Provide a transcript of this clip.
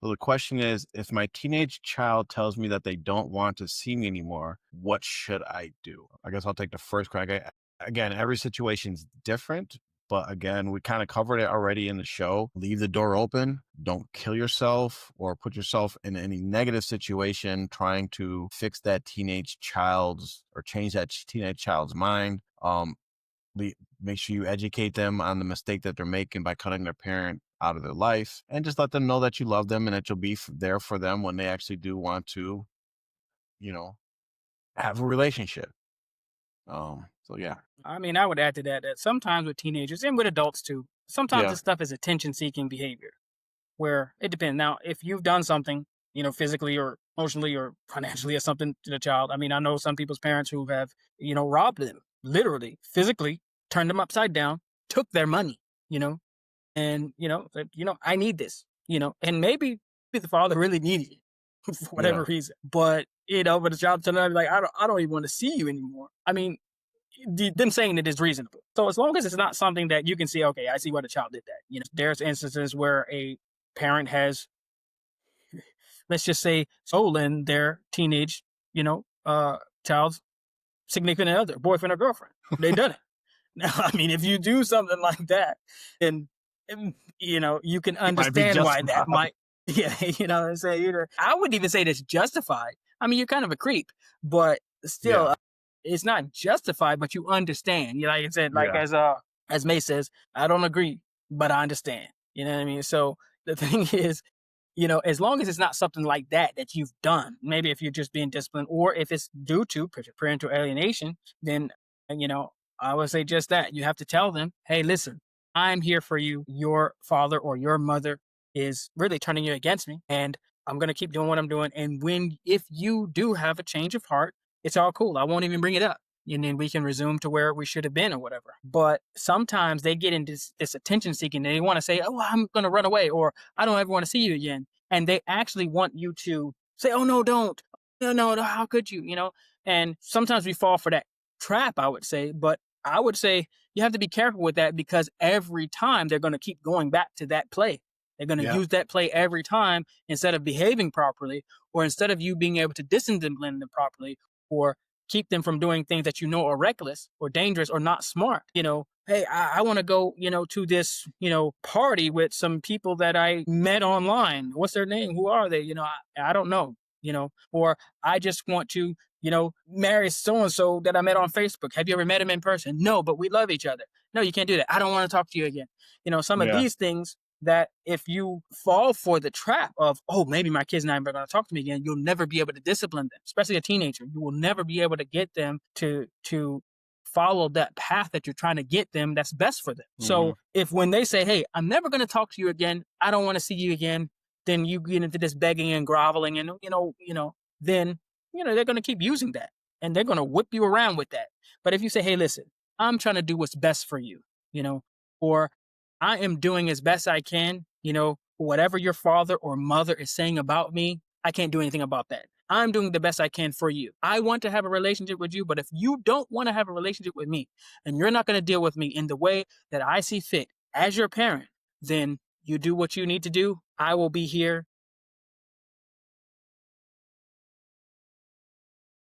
So the question is, if my teenage child tells me that they don't want to see me anymore, what should I do? I guess I'll take the first crack. Again, every situation's different, but again, we kind of covered it already in the show. Leave the door open. Don't kill yourself or put yourself in any negative situation trying to fix that teenage child's or change that teenage child's mind. Make sure you educate them on the mistake that they're making by cutting their parent out of their life, and just let them know that you love them and that you'll be there for them when they actually do want to, you know, have a relationship. So yeah. I mean, I would add to that that sometimes with teenagers and with adults too, sometimes Yeah. this stuff is attention seeking behavior where it depends. Now, if you've done something, physically or emotionally or financially or something to the child, I mean, I know some people's parents who have, robbed them, literally, physically, turned them upside down, took their money, you know, and, said, I need this, and maybe the father really needed it for whatever Yeah. reason. But the child turned out like, I don't even want to see you anymore. I mean, them saying it is reasonable. So as long as it's not something that you can see, okay, I see why the child did that. There's instances where a parent has, let's just say, stolen their teenage, child's significant other, boyfriend or girlfriend. They done it. Now, I mean, if you do something like that, then you can It might be understand why justified. that might. Yeah, what I'm saying. I wouldn't even say that's justified. I mean, you're kind of a creep, but still, Yeah. it's not justified. But you understand. Like I said, like Yeah. as May says, I don't agree, but I understand. You know what I mean? So the thing is, as long as it's not something like that you've done, maybe if you're just being disciplined, or if it's due to parental alienation, then I would say just that. You have to tell them, hey, listen, I'm here for you. Your father or your mother is really turning you against me, and I'm gonna keep doing what I'm doing. And if you do have a change of heart, it's all cool. I won't even bring it up. And then we can resume to where we should have been or whatever. But sometimes they get into this attention seeking and they want to say, oh, I'm going to run away, or I don't ever want to see you again. And they actually want you to say, oh, no, don't. No, no, no, how could you? And sometimes we fall for that trap, I would say. But I would say you have to be careful with that, because every time they're going to keep going back to that play. They're going to Yeah. use that play every time, instead of behaving properly, or instead of you being able to discipline them properly, or keep them from doing things that are reckless or dangerous or not smart. Hey, I want to go, to this, party with some people that I met online. What's their name? Who are they? I don't know, or I just want to, marry so and so that I met on Facebook. Have you ever met him in person? No, but we love each other. No, you can't do that. I don't want to talk to you again. Some of Yeah. these things that if you fall for the trap of, oh, maybe my kid's not ever going to talk to me again, you'll never be able to discipline them, especially a teenager. You will never be able to get them to follow that path that you're trying to get them that's best for them. Hmm. So if when they say, hey, I'm never going to talk to you again, I don't want to see you again, then you get into this begging and groveling, and then they're going to keep using that, and they're going to whip you around with that. But if you say, hey, listen, I'm trying to do what's best for you, or I am doing as best I can, whatever your father or mother is saying about me, I can't do anything about that. I'm doing the best I can for you. I want to have a relationship with you, but if you don't want to have a relationship with me, and you're not going to deal with me in the way that I see fit as your parent, then you do what you need to do. I will be here